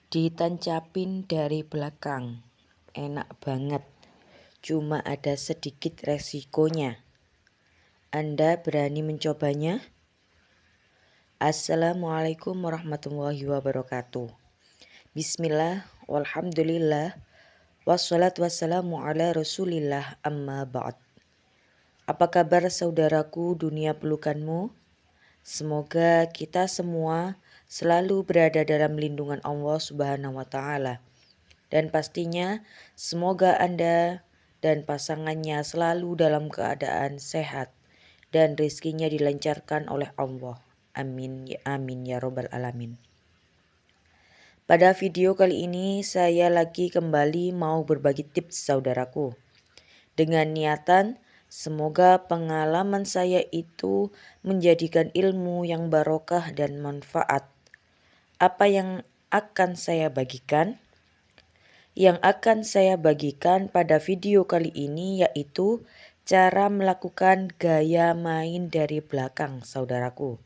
Ditancapin dari belakang, enak banget, cuma ada sedikit resikonya. Anda berani mencobanya? Assalamualaikum warahmatullahi wabarakatuh. Bismillah, walhamdulillah, wassalatu wassalamu ala rasulillah amma ba'd. Apa kabar saudaraku dunia pelukanmu? Semoga kita semua selalu berada dalam lindungan Allah Subhanahu wa Ta'ala. Dan pastinya semoga Anda dan pasangannya selalu dalam keadaan sehat dan rezekinya dilancarkan oleh Allah. Amin ya robbal alamin. Pada video kali ini saya lagi kembali mau berbagi tips saudaraku. Dengan niatan semoga pengalaman saya itu menjadikan ilmu yang barokah dan manfaat. Apa yang akan saya bagikan? Yang akan saya bagikan pada video kali ini yaitu cara melakukan gaya main dari belakang saudaraku.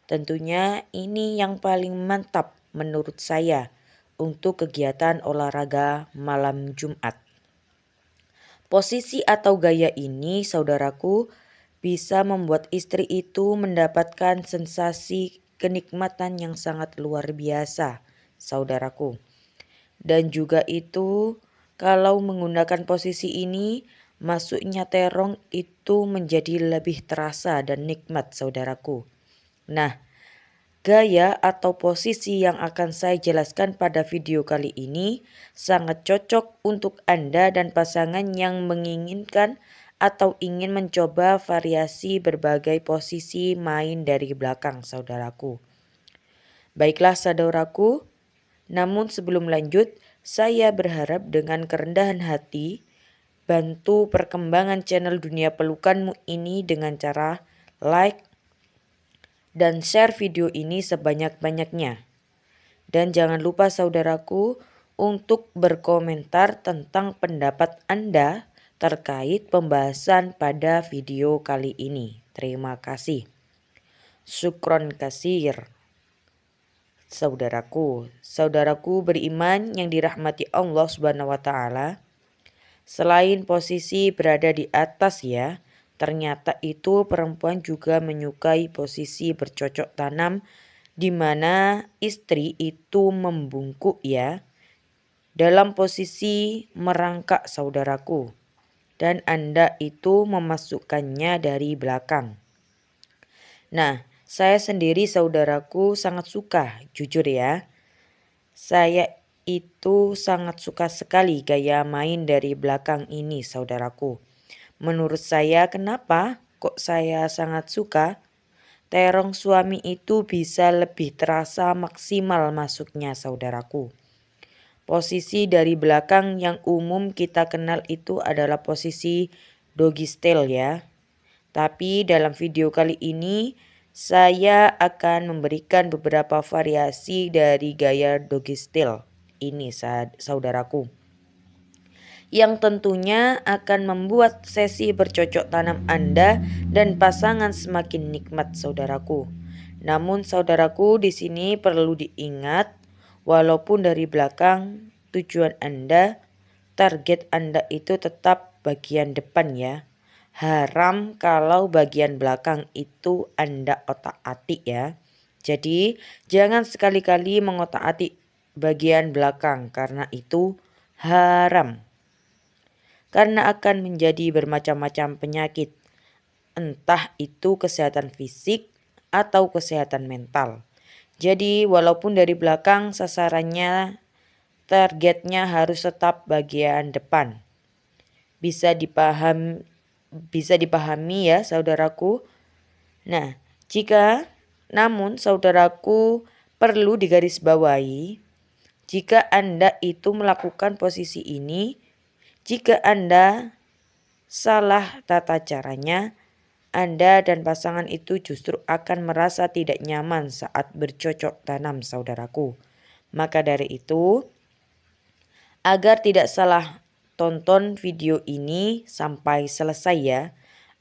Tentunya ini yang paling mantap menurut saya untuk kegiatan olahraga malam Jumat. Posisi atau gaya ini saudaraku bisa membuat istri itu mendapatkan sensasi kenikmatan yang sangat luar biasa saudaraku. Dan juga itu kalau menggunakan posisi ini masuknya terong itu menjadi lebih terasa dan nikmat saudaraku. Nah, gaya atau posisi yang akan saya jelaskan pada video kali ini sangat cocok untuk Anda dan pasangan yang menginginkan atau ingin mencoba variasi berbagai posisi main dari belakang saudaraku. Baiklah saudaraku, namun sebelum lanjut, saya berharap dengan kerendahan hati bantu perkembangan channel Dunia Pelukanmu ini dengan cara like dan share video ini sebanyak-banyaknya. Dan jangan lupa saudaraku untuk berkomentar tentang pendapat Anda terkait pembahasan pada video kali ini. Terima kasih. Syukron kasir. Saudaraku beriman yang dirahmati Allah Subhanahu wa Ta'ala. Selain posisi berada di atas ya, ternyata itu perempuan juga menyukai posisi bercocok tanam di mana istri itu membungkuk ya, dalam posisi merangkak saudaraku. Dan Anda itu memasukkannya dari belakang. Nah, saya sendiri saudaraku sangat suka, jujur ya. Saya itu sangat suka sekali gaya main dari belakang ini saudaraku. Menurut saya kenapa kok saya sangat suka? Terong suami itu bisa lebih terasa maksimal masuknya saudaraku. Posisi dari belakang yang umum kita kenal itu adalah posisi doggy style ya. Tapi dalam video kali ini saya akan memberikan beberapa variasi dari gaya doggy style ini saudaraku. Yang tentunya akan membuat sesi bercocok tanam Anda dan pasangan semakin nikmat saudaraku. Namun saudaraku di sini perlu diingat walaupun dari belakang tujuan Anda, target Anda itu tetap bagian depan ya. Haram kalau bagian belakang itu Anda otak-atik ya. Jadi jangan sekali-kali mengotak-atik bagian belakang karena itu haram. Karena akan menjadi bermacam-macam penyakit, entah itu kesehatan fisik atau kesehatan mental. Jadi walaupun dari belakang sasarannya targetnya harus tetap bagian depan. Bisa dipahami ya saudaraku. Nah, namun saudaraku perlu digarisbawahi jika Anda itu melakukan posisi ini, jika Anda salah tata caranya, Anda dan pasangan itu justru akan merasa tidak nyaman saat bercocok tanam saudaraku. Maka dari itu, agar tidak salah tonton video ini sampai selesai ya,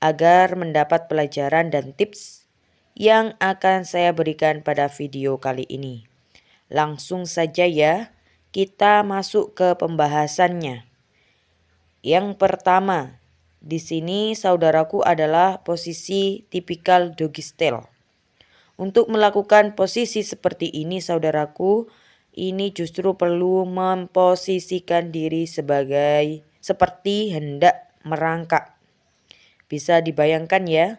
agar mendapat pelajaran dan tips yang akan saya berikan pada video kali ini. Langsung saja ya, kita masuk ke pembahasannya. Yang pertama, di sini saudaraku adalah posisi tipikal doggy style. Untuk melakukan posisi seperti ini saudaraku, ini justru perlu memposisikan diri seperti hendak merangkak. Bisa dibayangkan ya,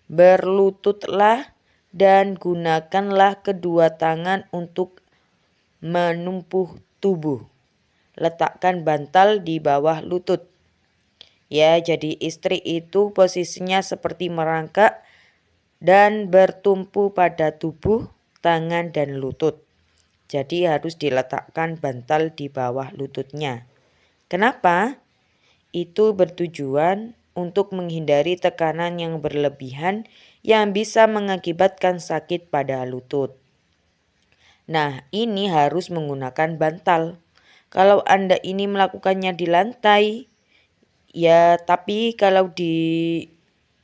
berlututlah dan gunakanlah kedua tangan untuk menumpuh tubuh. Letakkan bantal di bawah lutut. Ya, jadi istri itu posisinya seperti merangkak dan bertumpu pada tubuh, tangan, dan lutut. Jadi harus diletakkan bantal di bawah lututnya. Kenapa? Itu bertujuan untuk menghindari tekanan yang berlebihan yang bisa mengakibatkan sakit pada lutut. Nah, ini harus menggunakan bantal. Kalau Anda ini melakukannya di lantai, ya tapi kalau di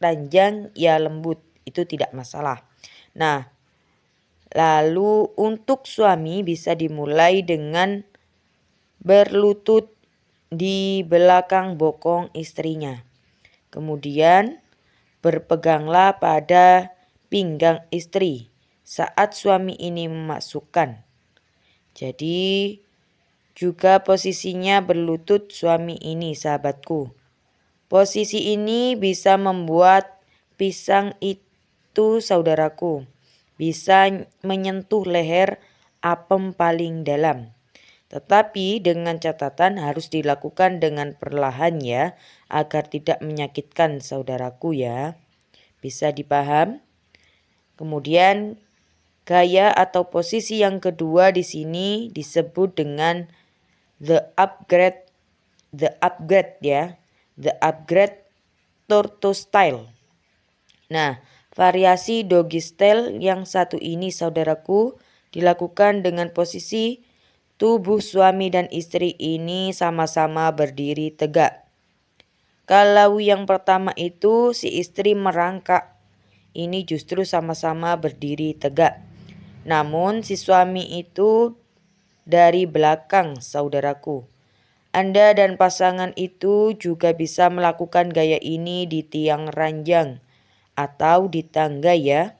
ranjang ya lembut, itu tidak masalah. Nah, lalu untuk suami bisa dimulai dengan berlutut di belakang bokong istrinya. Kemudian berpeganglah pada pinggang istri saat suami ini memasukkan. Jadi juga posisinya berlutut suami ini sahabatku. Posisi ini bisa membuat pisang itu saudaraku bisa menyentuh leher apem paling dalam. Tetapi dengan catatan harus dilakukan dengan perlahan ya, agar tidak menyakitkan saudaraku ya. Bisa dipaham? Kemudian gaya atau posisi yang kedua di sini disebut dengan the upgrade ya. The upgrade tortoise style. Nah, variasi doggy style yang satu ini saudaraku dilakukan dengan posisi tubuh suami dan istri ini sama-sama berdiri tegak. Kalau yang pertama itu si istri merangkak, ini justru sama-sama berdiri tegak. Namun si suami itu dari belakang saudaraku. Anda dan pasangan itu juga bisa melakukan gaya ini di tiang ranjang atau di tangga ya,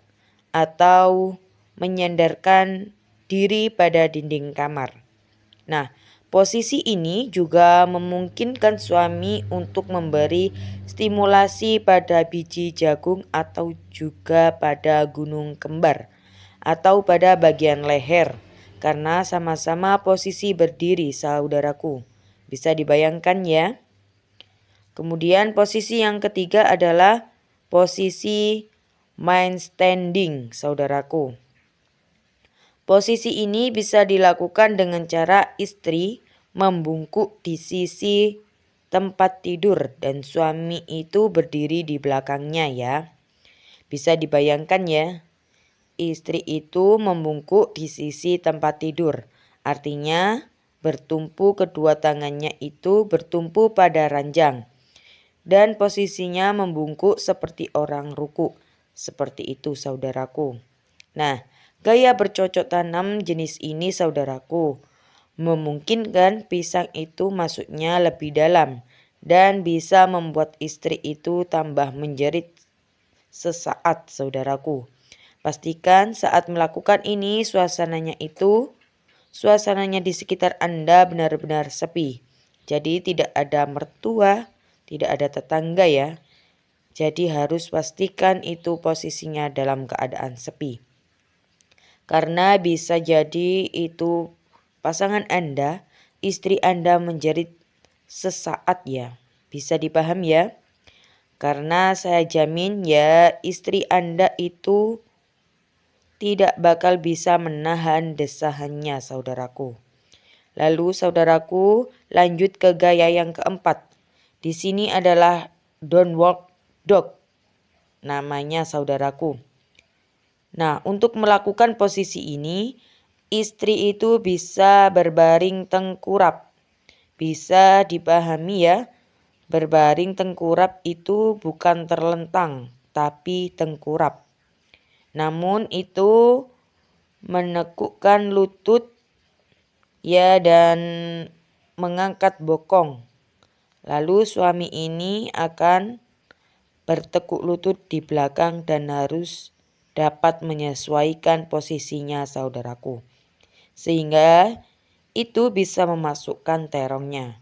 atau menyandarkan diri pada dinding kamar. Nah, posisi ini juga memungkinkan suami untuk memberi stimulasi pada biji jagung atau juga pada gunung kembar atau pada bagian leher karena sama-sama posisi berdiri saudaraku. Bisa dibayangkan ya. Kemudian posisi yang ketiga adalah posisi main standing saudaraku. Posisi ini bisa dilakukan dengan cara istri membungkuk di sisi tempat tidur dan suami itu berdiri di belakangnya ya. Bisa dibayangkan ya, istri itu membungkuk di sisi tempat tidur. Artinya bertumpu kedua tangannya itu bertumpu pada ranjang. Dan posisinya membungkuk seperti orang ruku. Seperti itu saudaraku. Nah, gaya bercocok tanam jenis ini saudaraku memungkinkan pisang itu masuknya lebih dalam dan bisa membuat istri itu tambah menjerit sesaat saudaraku. Pastikan saat melakukan ini suasananya di sekitar Anda benar-benar sepi. Jadi tidak ada mertua, tidak ada tetangga ya. Jadi harus pastikan itu posisinya dalam keadaan sepi. Karena bisa jadi itu pasangan Anda, istri Anda menjerit sesaat ya. Bisa dipaham ya? Karena saya jamin ya istri Anda itu tidak bakal bisa menahan desahannya saudaraku. Lalu saudaraku lanjut ke gaya yang keempat. Di sini adalah downward dog namanya saudaraku. Nah, untuk melakukan posisi ini, istri itu bisa berbaring tengkurap. Bisa dipahami ya, berbaring tengkurap itu bukan terlentang, tapi tengkurap. Namun itu menekukkan lutut ya, dan mengangkat bokong. Lalu suami ini akan bertekuk lutut di belakang dan harus dapat menyesuaikan posisinya, saudaraku. Sehingga itu bisa memasukkan terongnya.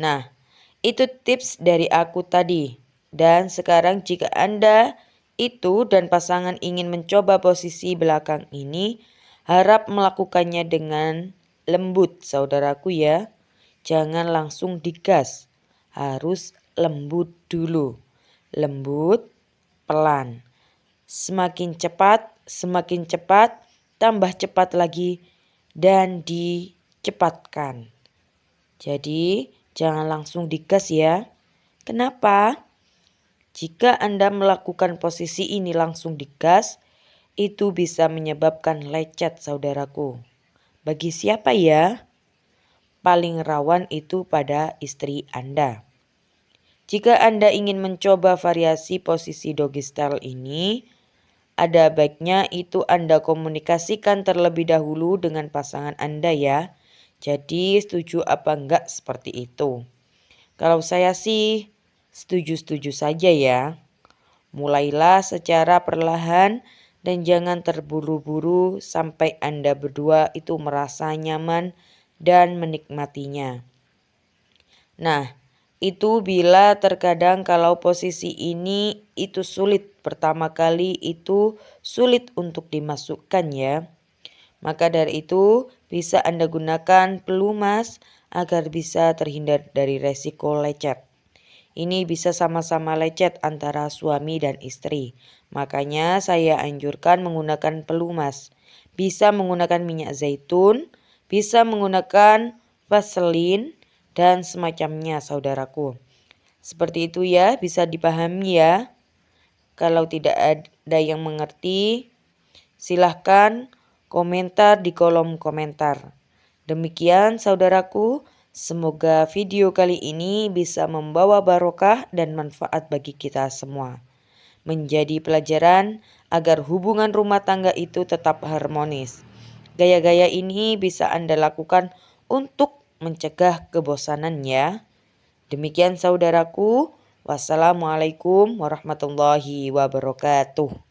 Nah, itu tips dari aku tadi. Dan sekarang jika Anda itu dan pasangan ingin mencoba posisi belakang ini, harap melakukannya dengan lembut, saudaraku ya. Jangan langsung digas. Harus lembut dulu. Lembut, pelan. Semakin cepat, tambah cepat lagi, dan dicepatkan. Jadi, jangan langsung digas ya. Kenapa? Jika Anda melakukan posisi ini langsung digas, itu bisa menyebabkan lecet, saudaraku. Bagi siapa ya? Paling rawan itu pada istri Anda. Jika Anda ingin mencoba variasi posisi doggy style ini, ada baiknya itu Anda komunikasikan terlebih dahulu dengan pasangan Anda ya. Jadi setuju apa enggak seperti itu. Kalau saya sih setuju-setuju saja ya. Mulailah secara perlahan dan jangan terburu-buru sampai Anda berdua itu merasa nyaman dan menikmatinya. Nah, itu bila terkadang kalau posisi ini itu sulit pertama kali itu sulit untuk dimasukkan ya. Maka dari itu bisa Anda gunakan pelumas agar bisa terhindar dari resiko lecet. Ini bisa sama-sama lecet antara suami dan istri. Makanya saya anjurkan menggunakan pelumas. Bisa menggunakan minyak zaitun, bisa menggunakan vaselin, dan semacamnya, saudaraku. Seperti itu ya, bisa dipahami ya. Kalau tidak ada yang mengerti, silahkan komentar di kolom komentar. Demikian saudaraku, semoga video kali ini bisa membawa barokah dan manfaat bagi kita semua. Menjadi pelajaran agar hubungan rumah tangga itu tetap harmonis. Gaya-gaya ini bisa Anda lakukan untuk mencegah kebosanan ya. Demikian saudaraku. Wassalamualaikum warahmatullahi wabarakatuh.